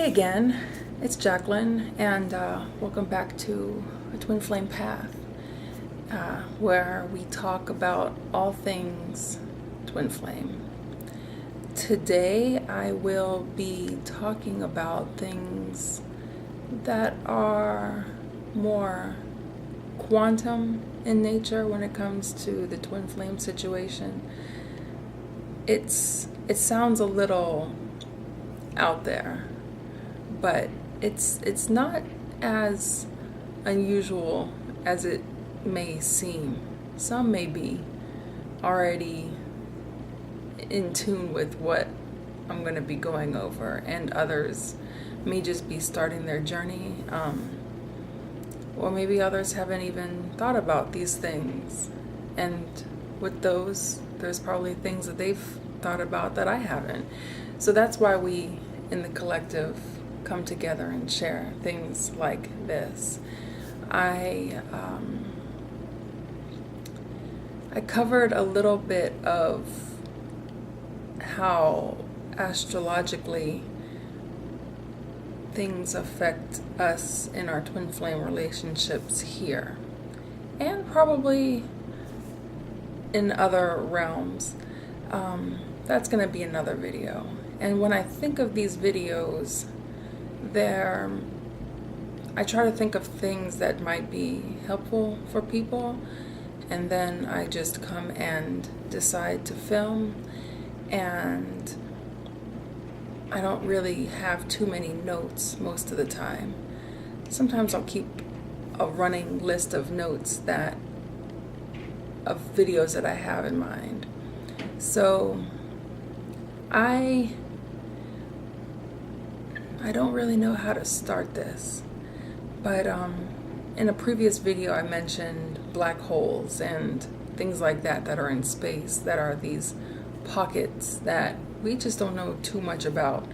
Hey again, it's Jacqueline, and welcome back to A Twin Flame Path, where we talk about all things twin flame. Today I will be talking about things that are more quantum in nature when it comes to the twin flame situation. It sounds a little out there, but it's not as unusual as it may seem. Some may be already in tune with what I'm going to be going over, and others may just be starting their journey, or maybe others haven't even thought about these things, and with those, there's probably things that they've thought about that I haven't. So that's why we in the collective come together and share things like this. I covered a little bit of how astrologically things affect us in our twin flame relationships here, and probably in other realms. That's going to be another video. And when I think of these videos, I try to think of things that might be helpful for people, and then I just come and decide to film, and I don't really have too many notes most of the time. Sometimes I'll keep a running list of notes of videos that I have in mind. So I don't really know how to start this, but in a previous video I mentioned black holes and things like that are in space, that are these pockets that we just don't know too much about.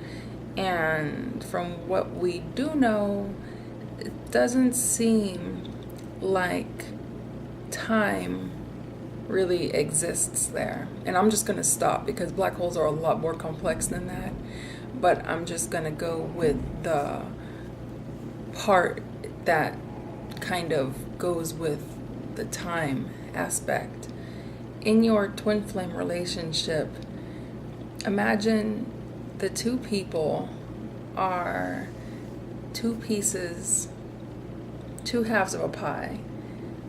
And from what we do know, it doesn't seem like time really exists there. And I'm just going to stop because black holes are a lot more complex than that. But I'm just going to go with the part that kind of goes with the time aspect. In your twin flame relationship, imagine the two people are two pieces, two halves of a pie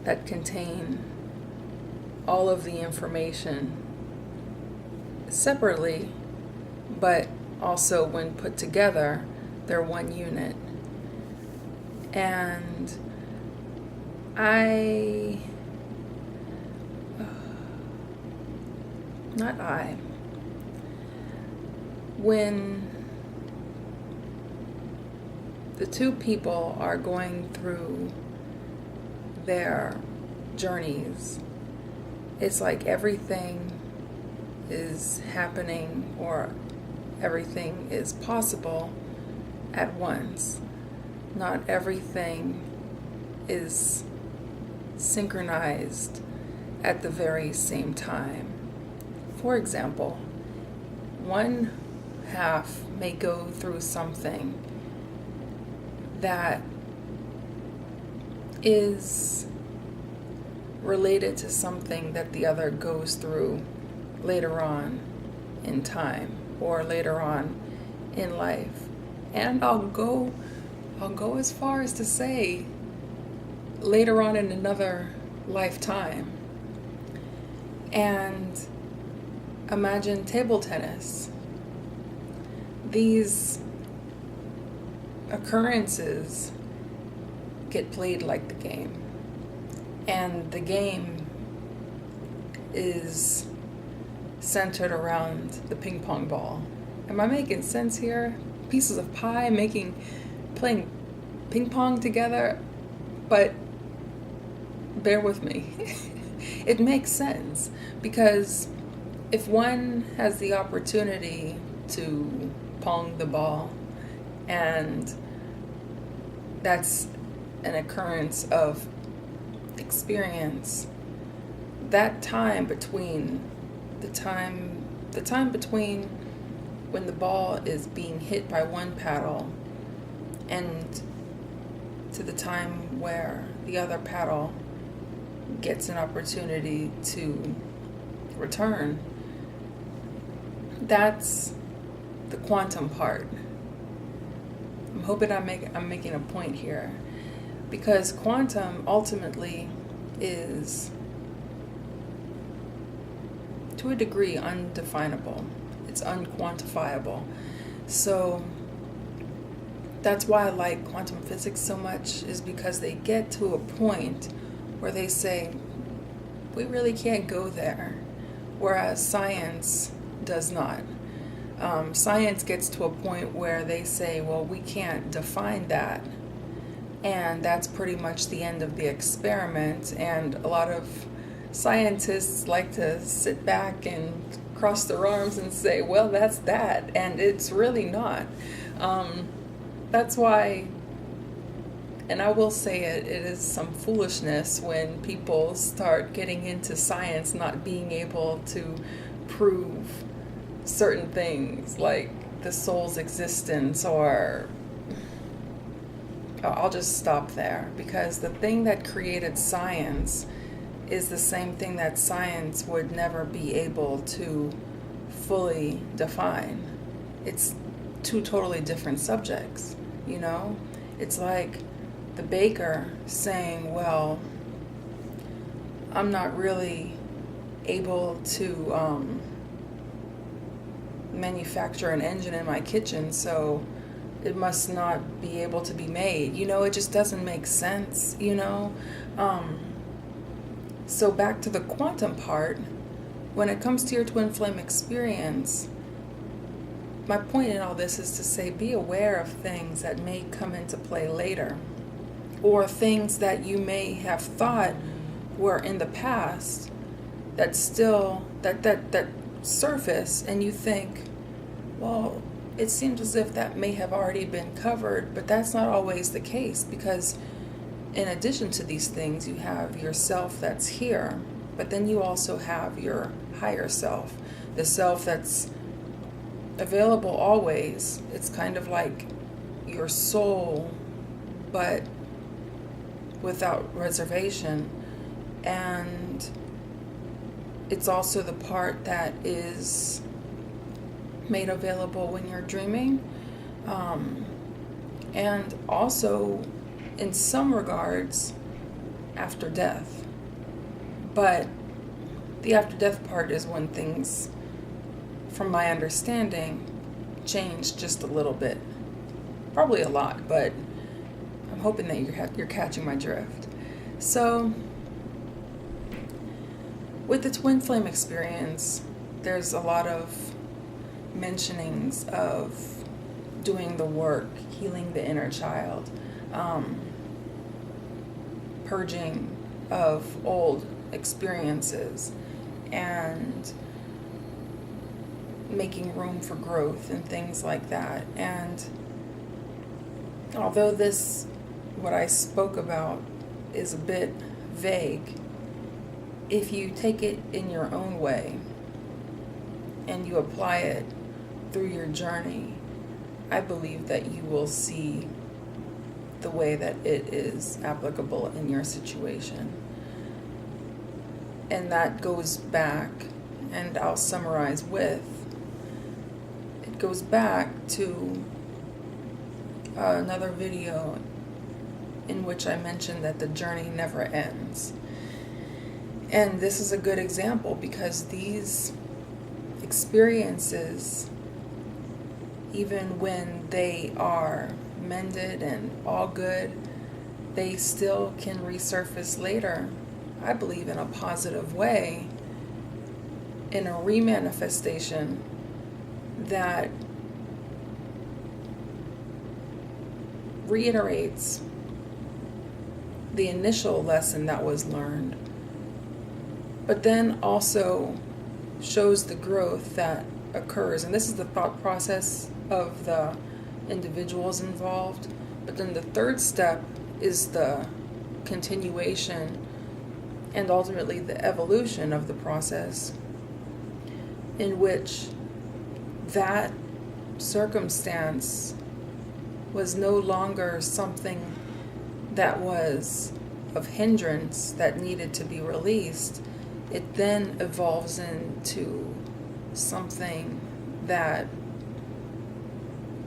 that contain all of the information separately, but also when put together, they're one unit. And when the two people are going through their journeys, it's like everything is happening, or everything is possible at once. Not everything is synchronized at the very same time. For example, one half may go through something that is related to something that the other goes through later on in time, or later on in life. And I'll go as far as to say later on in another lifetime. And imagine table tennis. These occurrences get played like the game. And the game is centered around the ping pong ball. Am I making sense here? Pieces of pie playing ping pong together, but bear with me. It makes sense, because if one has the opportunity to pong the ball, and that's an occurrence of experience, that time between the time between when the ball is being hit by one paddle and to the time where the other paddle gets an opportunity to return. That's the quantum part. I'm hoping I'm making a point here, because quantum ultimately is, to a degree, undefinable. It's unquantifiable. So that's why I like quantum physics so much, is because they get to a point where they say, we really can't go there, whereas science does not. Science gets to a point where they say, well, we can't define that, and that's pretty much the end of the experiment. And a lot of scientists like to sit back and cross their arms and say, well, that's that, and it's really not. That's why, and I will say it is some foolishness when people start getting into science not being able to prove certain things like the soul's existence, or I'll just stop there, because the thing that created science is the same thing that science would never be able to fully define. It's two totally different subjects, you know? It's like the baker saying, well, I'm not really able to manufacture an engine in my kitchen, so it must not be able to be made. You know, it just doesn't make sense, you know? So back to the quantum part, when it comes to your twin flame experience, my point in all this is to say, be aware of things that may come into play later, or things that you may have thought were in the past that still, that surface, and you think, well, it seems as if that may have already been covered, but that's not always the case, because in addition to these things, you have yourself that's here, but then you also have your higher self, the self that's available always. It's kind of like your soul, but without reservation. And it's also the part that is made available when you're dreaming, and also in some regards after death. But the after death part is when things, from my understanding, change just a little bit. Probably a lot, but I'm hoping that you're catching my drift. So with the twin flame experience, there's a lot of mentionings of doing the work, healing the inner child, purging of old experiences, and making room for growth and things like that. And although what I spoke about is a bit vague, if you take it in your own way and you apply it through your journey, I believe that you will see the way that it is applicable in your situation. And that goes back, and I'll summarize with, it goes back to another video in which I mentioned that the journey never ends. And this is a good example, because these experiences, even when they are mended and all good, they still can resurface later, I believe, in a positive way, in a remanifestation that reiterates the initial lesson that was learned, but then also shows the growth that occurs. And this is the thought process of the individuals involved. But then the third step is the continuation and ultimately the evolution of the process, in which that circumstance was no longer something that was of hindrance that needed to be released, it then evolves into something that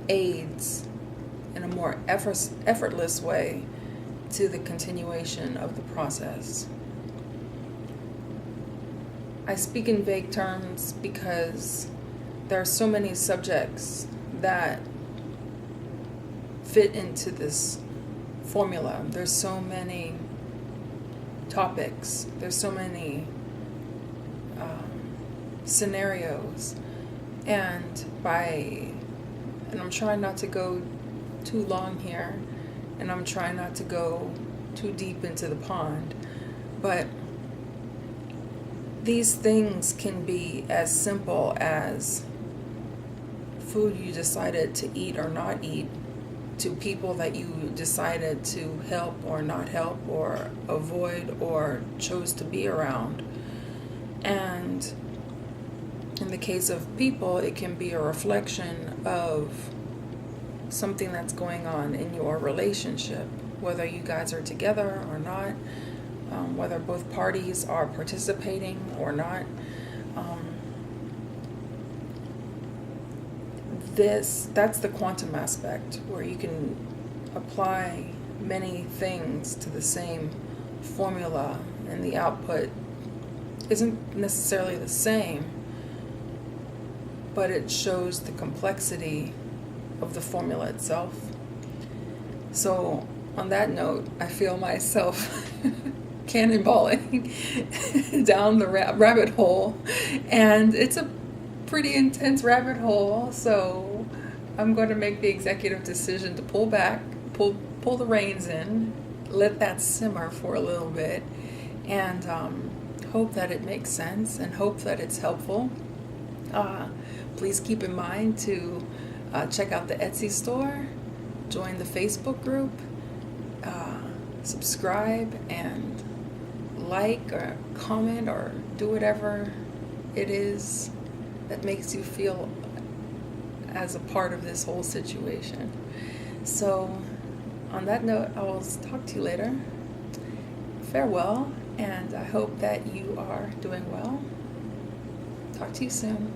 aids in a more effortless way to the continuation of the process. I speak in vague terms because there are so many subjects that fit into this formula. There's so many topics. There's so many scenarios. And I'm trying not to go too long here, and I'm trying not to go too deep into the pond, but these things can be as simple as food you decided to eat or not eat, to people that you decided to help or not help or avoid or chose to be around. And in the case of people, it can be a reflection of something that's going on in your relationship, whether you guys are together or not, whether both parties are participating or not. That's the quantum aspect, where you can apply many things to the same formula and the output isn't necessarily the same, but it shows the complexity of the formula itself. So on that note, I feel myself cannonballing down the rabbit hole, and it's a pretty intense rabbit hole, so I'm going to make the executive decision to pull back, pull the reins in, let that simmer for a little bit, and hope that it makes sense and hope that it's helpful. Please keep in mind to check out the Etsy store, join the Facebook group, subscribe and like or comment or do whatever it is that makes you feel as a part of this whole situation. So on that note, I will talk to you later. Farewell, and I hope that you are doing well. Talk to you soon.